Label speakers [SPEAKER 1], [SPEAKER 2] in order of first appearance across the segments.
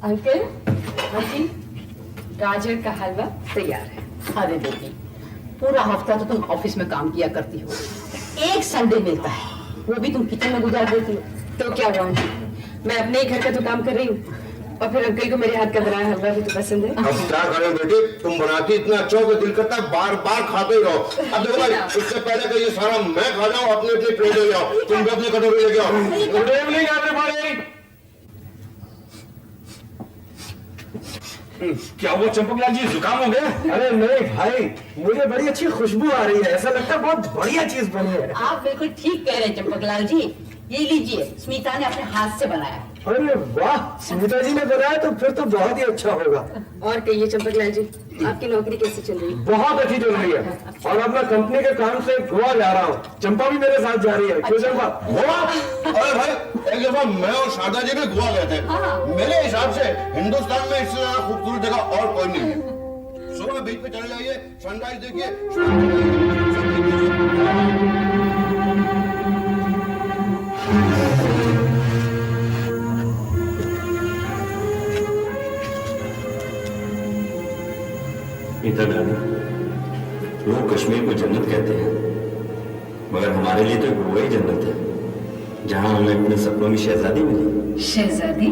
[SPEAKER 1] Uncle, aunty, गाजर का हलवा तैयार है।
[SPEAKER 2] अरे बेटी, पूरा हफ्ता तो तुम ऑफिस में काम किया करती हो, एक संडे मिलता है, वो भी तुम किचन में गुजार देती हो।
[SPEAKER 1] तो क्या हुआ आंटी, मैं अपने ही घर का तो काम कर रही हूँ और फिर अंकल को मेरे हाथ का बनाया हलवा भी तो पसंद है।
[SPEAKER 3] अब क्या करें बेटी, तुम बनाती इतना अच्छा हो कि दिल करता है बार बार खाते ही रहो। अब देखो भाई, इससे पहले कि ये सारा मैं खा जाऊं, अपनी अपनी प्लेट ले आओ, तुम भी अपनी कटोरी लेके आओ।
[SPEAKER 4] क्या वो चंपकलाल जी जुकाम हो गया?
[SPEAKER 5] अरे नहीं भाई, मुझे बड़ी अच्छी खुशबू आ रही है, ऐसा लगता है बहुत बढ़िया चीज बनी है।
[SPEAKER 2] आप बिल्कुल ठीक कह रहे हैं चंपकलाल जी, ये लीजिए, स्मिता ने अपने हाथ से बनाया।
[SPEAKER 5] अरे वाह, स्मिता जी ने बनाया तो फिर तो बहुत ही अच्छा होगा।
[SPEAKER 1] और कहिए चंपकलाल जी, आपकी नौकरी कैसे चल रही है?
[SPEAKER 5] बहुत अच्छी चल रही है और अब मैं कंपनी के काम से गोवा जा रहा हूँ। चंपा भी मेरे साथ जा रही है। क्यों चंपा?
[SPEAKER 3] गोवा? अरे भाई, एक दफा मैं और शारदा जी भी गोवा गए थे। मेरे हिसाब से हिंदुस्तान में इससे ज्यादा खूबसूरत जगह और कोई नहीं है। सुबह बीच पे चले जाइए, सनराइज देखिए।
[SPEAKER 4] मीता रानी, लोग कश्मीर को जन्नत कहते हैं, मगर हमारे लिए तो गोवा ही जन्नत है, जहां हमें अपने सपनों की शहजादी मिली।
[SPEAKER 1] शहजादी?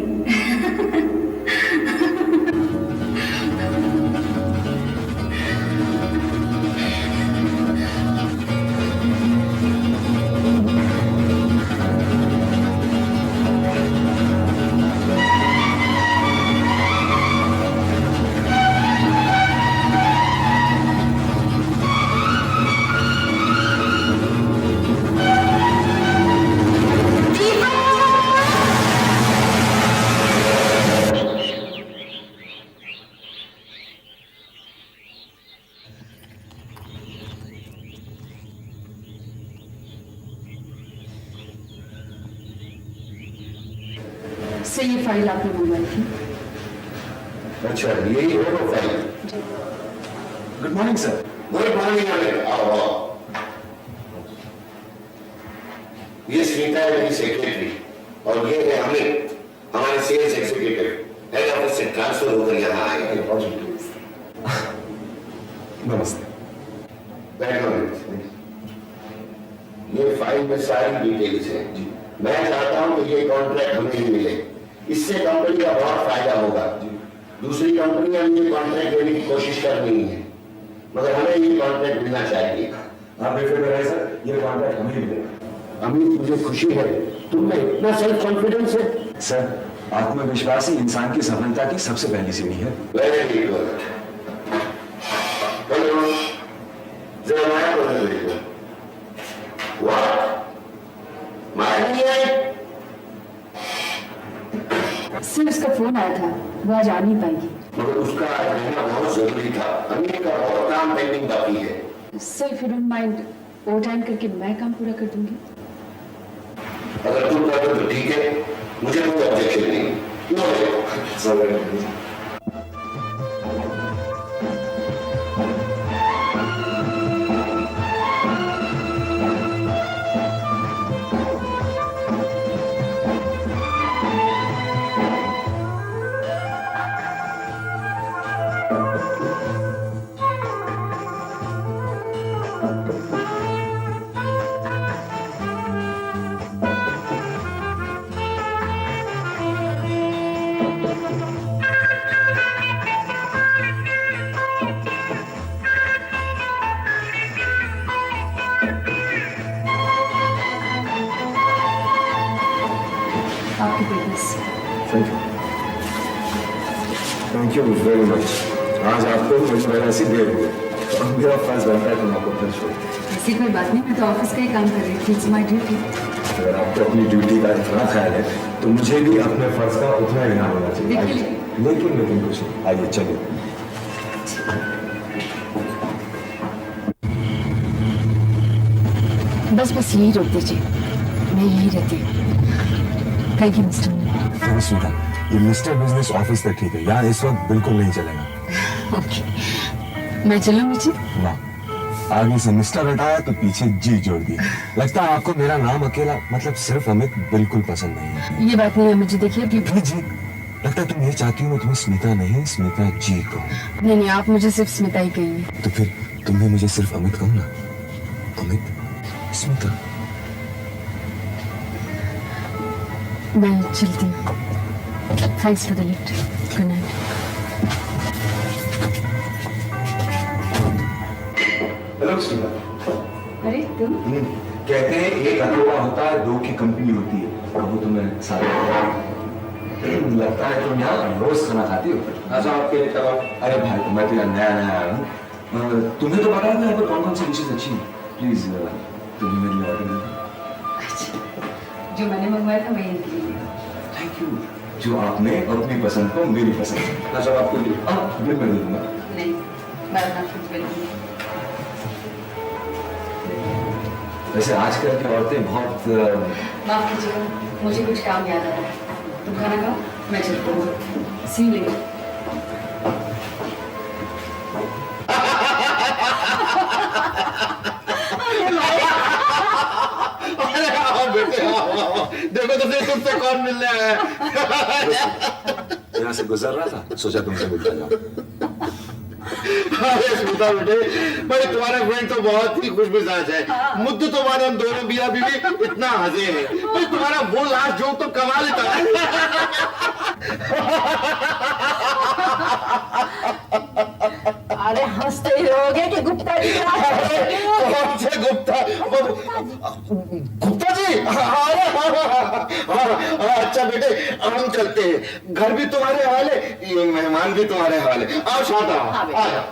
[SPEAKER 1] से ये फाइल आपने मंगवाई थी?
[SPEAKER 3] अच्छा, यही है वो file.
[SPEAKER 5] Good morning sir.
[SPEAKER 3] Good morning. आओ। ये स्मिता है मेरी सेक्रेटरी और ये है अमित, हमारे सेल्स एग्जीक्यूटिव। हेड ऑफिस से ट्रांसफर होकर यहाँ आए हैं।
[SPEAKER 5] नमस्ते।
[SPEAKER 3] बैठो अमित। ये फाइल में सारी डिटेल्स है। मैं चाहता हूँ कि ये कॉन्ट्रैक्ट हमें ही मिले, इससे कंपनी का बहुत फायदा होगा। दूसरी कंपनियां भी ये कॉन्ट्रैक्ट देने की कोशिश कर रही हैं, मगर हमें ये कॉन्ट्रैक्ट मिलना चाहिए।
[SPEAKER 5] आप बेफिक्र रहे सर, ये कॉन्ट्रैक्ट हमें ही मिलेगा।
[SPEAKER 3] अमित, मुझे खुशी है तुमने इतना सेल्फ कॉन्फिडेंस है।
[SPEAKER 5] सर, आत्मविश्वास ही इंसान की सफलता की सबसे पहली सीढ़ी है।
[SPEAKER 3] Very good. हेलो, जरा माया को देखो। वाह, माया नहीं आई?
[SPEAKER 1] सर, उसका फोन आया था, वो आज आ नहीं पाएगी।
[SPEAKER 3] मगर उसका रहना बहुत जरूरी था। अमित का बहुत काम पेंडिंग बाकी है।
[SPEAKER 1] Sir, if you don't mind, over time करके मैं काम पूरा कर दूंगी।
[SPEAKER 3] अगर तुम कर दो तो ठीक है, मुझे कोई ऑब्जेक्शन नहीं।
[SPEAKER 1] आपके papers.
[SPEAKER 5] Thank you very much. आज आपको मुझे वजह से देर हुई और मेरा फर्ज बनता है तुम आपको फिर छोड़।
[SPEAKER 1] ऐसी कोई बात नहीं, मैं तो ऑफिस का ही काम कर रही थी। It's my duty.
[SPEAKER 5] अगर आपको अपनी ड्यूटी का इतना ख्याल है तो मुझे भी अपने फर्ज का उतना ही ध्यान होना चाहिए। लेकिन कुछ नहीं, आइए चलिए।
[SPEAKER 1] बस यही रोक दीजिए, मैं यही रहती हूँ। Thank you mister.
[SPEAKER 5] सुधा, ये मिस्टर बिजनेस ऑफिस तक ठीक है, यहाँ इस वक्त बिल्कुल नहीं चलेगा।
[SPEAKER 1] ओके, मैं चलूँ मुझे?
[SPEAKER 5] ना, आगे से मिस्टर हटाया तो पीछे जी जोड़ दिया। लगता है आपको मेरा नाम अकेला मतलब सिर्फ अमित बिल्कुल पसंद नहीं है।
[SPEAKER 1] ये बात नहीं है मुझे, देखिए
[SPEAKER 5] जी, लगता है तुम ये चाहती हो मैं तुम्हें स्मिता नहीं स्मिता जी कहूँ।
[SPEAKER 1] नहीं नहीं, आप मुझे सिर्फ स्मिता ही कहिए।
[SPEAKER 5] तो फिर तुमने मुझे सिर्फ अमित कहूँ ना। अमित स्मिता।
[SPEAKER 1] मैं चलती हूँ। Thanks for the lift. Good night.
[SPEAKER 5] Hello Smita.
[SPEAKER 1] अरे तुम?
[SPEAKER 5] कहते हैं एक अकेला होता है, दो की कंपनी होती है, और वो तुम्हें साथ लगता है तुम यहाँ रोज खाना खाती हो। अच्छा आपके लिए कबाब। अरे भाई तो मैं तो यहाँ नया नया आया हूँ, तुम्हें तो बताया यहाँ पर कौन कौन सी डिशेज अच्छी हैं। प्लीज तुम्हें मेरे लिए ऑर्डर दो।
[SPEAKER 1] अच्छा, जो मैंने मंगवाया था वही इनके लिए।
[SPEAKER 5] Thank you. जो आपने और अपनी पसंद को मेरी पसंद। अच्छा आपको बिल मैं दे दूंगा।
[SPEAKER 1] नहीं, मैं अपना खुद बिल दूंगी।
[SPEAKER 5] वैसे आजकल की औरतें बहुत
[SPEAKER 1] माफ कीजिएगा, मुझे कुछ काम याद आ रहा है। तुम खाना खाओ, मैं चलती हूँ। सी यू लेटर।
[SPEAKER 3] देखो तो फिर तुमसे कौन मिलने आया है।
[SPEAKER 5] यहाँ से गुजर रहा था, सोचा तुमसे मिलता जाऊं।
[SPEAKER 3] अरे स्मिता बेटे, भाई तुम्हारा फ्रेंड तो बहुत ही खुशमिजाज है। मुद्दे तुम्हारे हम दोनों मियां बीवी इतना हंसे हैं, भाई तुम्हारा वो लास्ट जोक तो कमाल था।
[SPEAKER 2] अरे हंसते ही रहोगे कि गुप्ता जी का
[SPEAKER 3] कौन से गुप्ता? गुप्ता जी? अच्छा बेटे, अब हम चलते हैं। घर भी तुम्हारे हवाले, ये मेहमान भी तुम्हारे हवाले। आओ शांता, आ जाओ।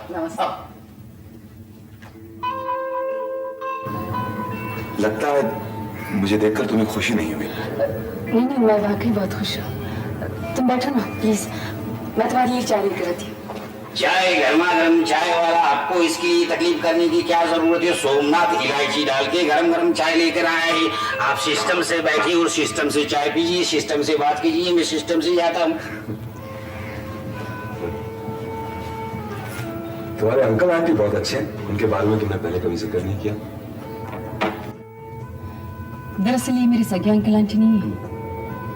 [SPEAKER 5] लगता है मुझे देखकर तुम्हें खुशी नहीं हुई।
[SPEAKER 1] नहीं नहीं, मैं वाकई बहुत खुश हूँ। तुम बैठो ना प्लीज, मैं तुम्हारे लिए चाय लेकर आती हूँ।
[SPEAKER 6] चाय गर्मा गर्म चाय वाला, आपको इसकी तकलीफ करने की क्या जरूरत है? सोमनाथ इलायची डाल के गरम गरम चाय लेकर आए हैं। आप सिस्टम से बैठिए और सिस्टम से चाय पीजिए, सिस्टम से बात कीजिए। मैं सिस्टम से जाता हूँ।
[SPEAKER 5] तुम्हारे अंकल आंटी बहुत अच्छे हैं, उनके बारे में तुमने पहले कभी जिक्र नहीं किया।
[SPEAKER 1] दरअसल ये मेरे सगे अंकल आंटी नहीं है,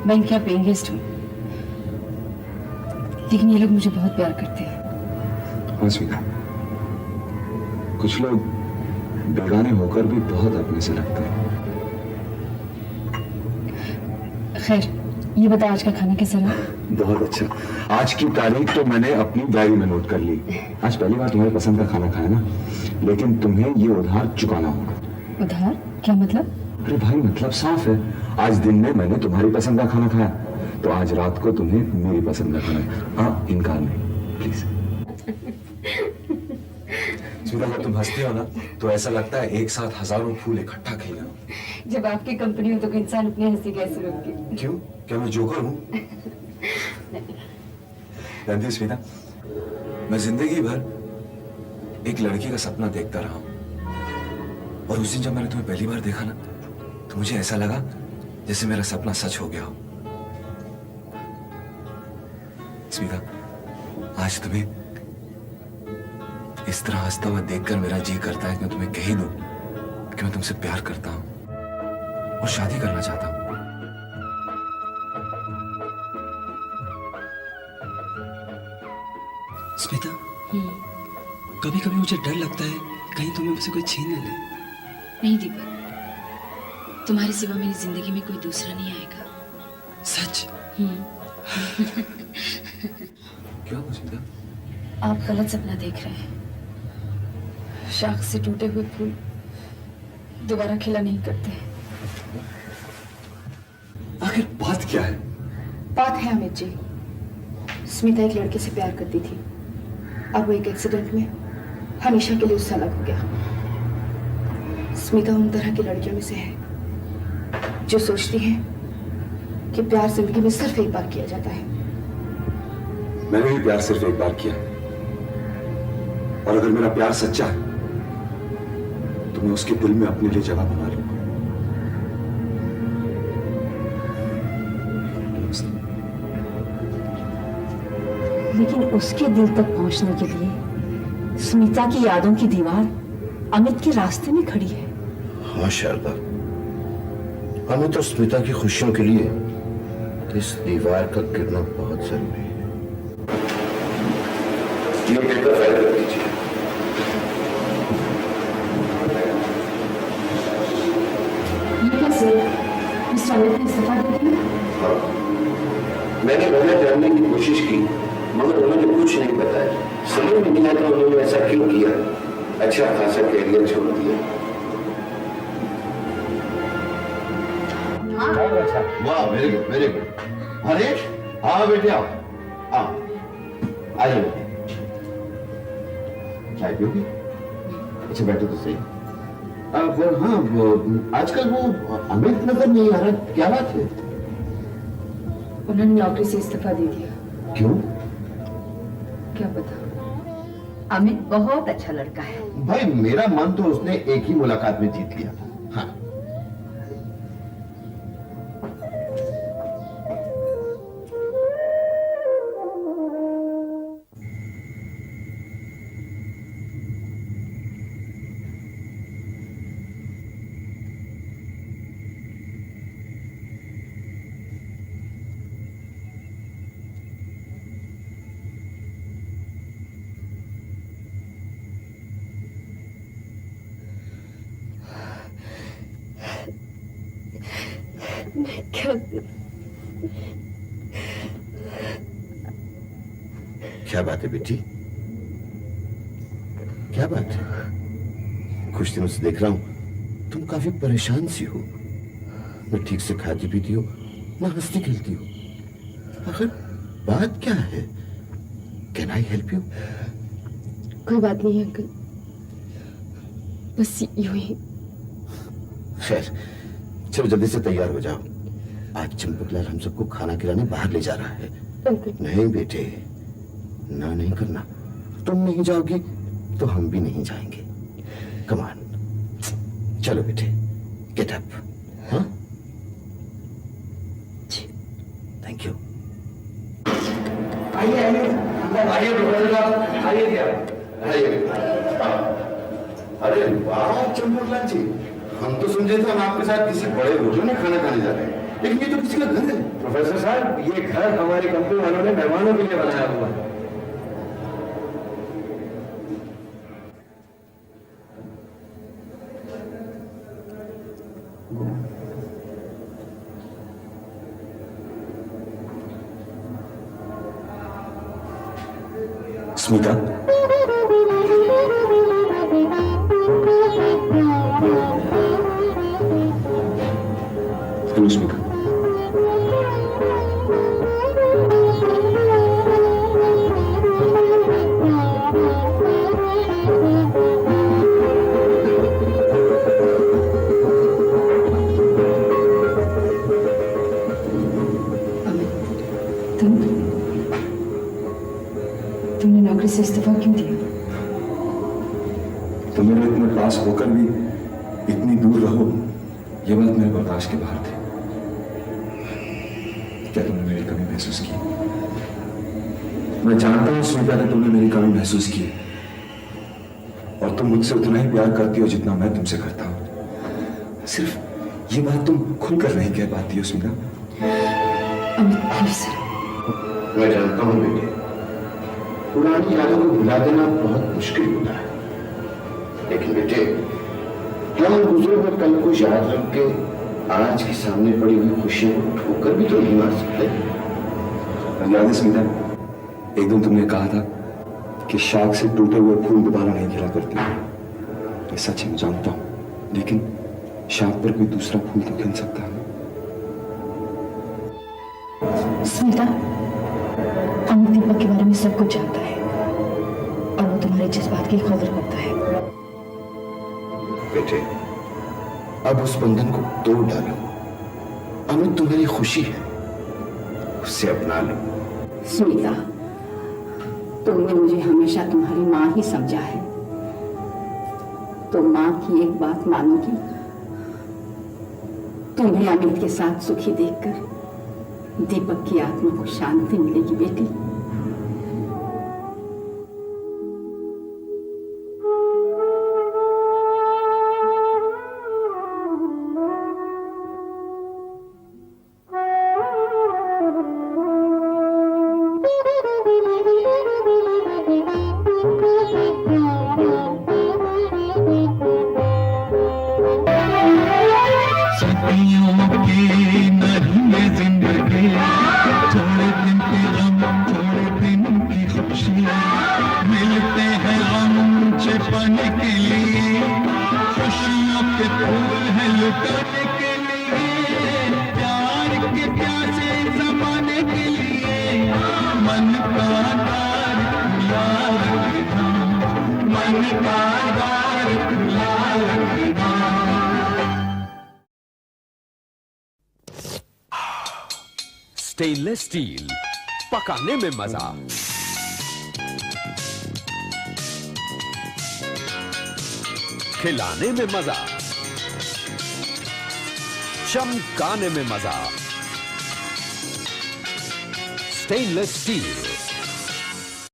[SPEAKER 1] मैं इनके यहाँ पेइंग गेस्ट हूँ, लेकिन ये लोग मुझे बहुत प्यार करते हैं।
[SPEAKER 5] हाँ स्मिता, कुछ लोग बेगाने होकर भी बहुत अपने से लगते हैं।
[SPEAKER 1] खैर, ये बता आज का खाना कैसा रहा?
[SPEAKER 5] बहुत अच्छा। आज की तारीख तो मैंने अपनी डायरी में नोट कर ली। आज पहली बार तुम्हारी पसंद का खाना खाया ना, लेकिन तुम्हें ये उधार चुकाना होगा।
[SPEAKER 1] उधार? क्या मतलब?
[SPEAKER 5] अरे भाई मतलब साफ है, आज दिन में मैंने तुम्हारी पसंद का खाना खाया, तो आज रात को तुम्हें मेरी पसंद का खाना। हाँ, इनकार नहीं प्लीज। स्मिता, जब तुम हंसती हो ना तो ऐसा लगता है एक साथ हजारों फूल इकट्ठा खिले हो।
[SPEAKER 1] जब आपकी कंपनी हो तो कोई इंसान अपनी हंसी कैसे रोके?
[SPEAKER 5] क्यों? क्या मैं जोकर हूँ? जानती हो स्मिता, मैं जिंदगी भर एक लड़की का सपना देखता रहा हूँ, और उस दिन जब मैंने तुम्हें पहली बार देखा ना तो मुझे ऐसा लगा जैसे मेरा सपना सच हो गया हो। स्मिता, आज तुम्हें इस तरह हंसता हुआ देखकर मेरा जी करता है कि मैं तुम्हें कह ही दूं कि मैं तुमसे प्यार करता हूं और शादी करना चाहता हूं।
[SPEAKER 7] स्मिता, कभी कभी मुझे डर लगता है कहीं तुम्हें मुझसे कोई छीन न ले।
[SPEAKER 8] नहीं दीपक, तुम्हारे सिवा मेरी जिंदगी में कोई दूसरा नहीं आएगा।
[SPEAKER 7] सच?
[SPEAKER 5] क्या हुआ स्मिता?
[SPEAKER 1] आप गलत सपना देख रहे हैं। शाख से टूटे हुए फूल दोबारा खिला नहीं करते।
[SPEAKER 5] आखिर बात क्या है?
[SPEAKER 1] बात है अमित जी, स्मिता एक लड़के से प्यार करती थी, अब वो एक एक्सीडेंट में हमेशा के लिए उससे अलग हो गया। स्मिता उन तरह की लड़कियों में से है जो सोचती हैं कि प्यार जिंदगी में सिर्फ एक बार किया जाता है।
[SPEAKER 5] मैंने भी प्यार सिर्फ एक बार किया, और अगर मेरा प्यार सच्चा है तो मैं उसके दिल में अपने लिए जगह बना लूंगा।
[SPEAKER 2] लेकिन उसके दिल तक पहुंचने के लिए स्मिता की यादों की दीवार अमित के रास्ते में खड़ी है।
[SPEAKER 3] हाँ शारदा, हमें तो स्मिता की खुशियों के लिए इस दीवार का गिरना बहुत जरूरी है। ये पेपर फाइल कर दीजिए।
[SPEAKER 1] ये कैसे मिस्टर अमित ने इस्तीफा दे दिया?
[SPEAKER 3] हाँ, मैंने वजह जानने की कोशिश की मगर उन्होंने कुछ नहीं बताया। समझ में नहीं आता उन्होंने ऐसा क्यों किया। अच्छा खासा कैरियर छोड़ दिया। वाह, वेरी गुड वेरी गुड। अरे हाँ बेटे आओ, हाँ आ जाओ। चाय पियोगी? अच्छा बैठो तो सही। अब हाँ आजकल वो अमित नजर नहीं आ रहा, क्या बात है?
[SPEAKER 1] उन्होंने नौकरी से इस्तीफा दे दिया।
[SPEAKER 3] क्यों?
[SPEAKER 1] क्या पता।
[SPEAKER 2] अमित बहुत अच्छा लड़का है।
[SPEAKER 3] भाई मेरा मन तो उसने एक ही मुलाकात में जीत लिया था। हाँ क्या बात है बेटी? क्या बात है? कुछ दिनों से देख रहा हूं तुम काफी परेशान सी हो। न ठीक से खाती पीती हो, न हंसती खेलती हो। आखिर बात क्या है? Can I help you?
[SPEAKER 1] कोई बात नहीं अंकल, बस यूं ही।
[SPEAKER 3] खैर चलो जल्दी से तैयार हो जाओ। आज चंपकलाल हम सबको खाना खिलाने बाहर ले जा रहा है। नहीं बेटे, ना नहीं करना। तुम नहीं जाओगी तो हम भी नहीं जाएंगे। कम ऑन, चलो बेटे, गेट अप। हाँ थैंक यू।
[SPEAKER 5] आइए आइए आइए प्रोफेसर साहब, आइए क्या?
[SPEAKER 3] अरे वाह चंपकलाल जी, हम तो समझे थे हम आपके साथ किसी बड़े होटल में खाना खाने जा रहे हैं, लेकिन ये तो किसी का घर है।
[SPEAKER 5] प्रोफेसर साहब, ये घर हमारी कंपनी वालों ने मेहमानों के लिए बनाया हुआ है।
[SPEAKER 7] स्मिता, हेलो स्मिता।
[SPEAKER 1] तुमने नौकरी से इस्तीफा क्यों दिया?
[SPEAKER 7] तुम मेरे इतने पास होकर भी इतनी दूर रहो, ये बात मेरे बर्दाश्त के बाहर थी। क्या तुमने मेरी कमी महसूस की? मैं जानता हूं स्मिता कि तुमने मेरी कमी महसूस की, और तुम मुझसे उतना ही प्यार करती हो जितना मैं तुमसे करता हूं। सिर्फ ये बात तुम खुलकर नहीं कह पाती हो स्मिता।
[SPEAKER 1] अमित प्लीज।
[SPEAKER 3] मैं जानता हूं बेटे, पुरानी यादों को भुला देना बहुत मुश्किल होता है, लेकिन बेटे हम गुजरे हुए कल को याद रख के आज के सामने पड़ी हुई खुशियों को ठोकर भी तो नहीं मार सकते।
[SPEAKER 7] याद है स्मिता, एक दिन तुमने कहा था कि शाख से टूटे हुए फूल दोबारा नहीं खिला करते। ये सच है, मैं जानता हूं, लेकिन शाख पर कोई दूसरा फूल तो खिल सकता है।
[SPEAKER 1] स्मिता, अमित दीपक के बारे में सब कुछ जानता है और वो तुम्हारे जज्बात की कदर करता है।
[SPEAKER 3] बेटे अब उस बंधन को तोड़ डालो। अमित तुम्हारी खुशी है, उससे अपना लो।
[SPEAKER 2] स्मिता, तुमने मुझे हमेशा तुम्हारी माँ ही समझा है, तो माँ की एक बात मानोगी? तुम्हें अमित के साथ सुखी देखकर दीपक की आत्मा को शांति मिलेगी बेटी।
[SPEAKER 9] लुटाने के लिए, प्यार के प्यासे जमाने के लिए, मन का द्वार खुला रखना, मन का द्वार खुला रखना।
[SPEAKER 10] स्टेनलेस स्टील, पकाने में मजा। खिलाने में मजा, चमकाने में मजा। Stainless steel.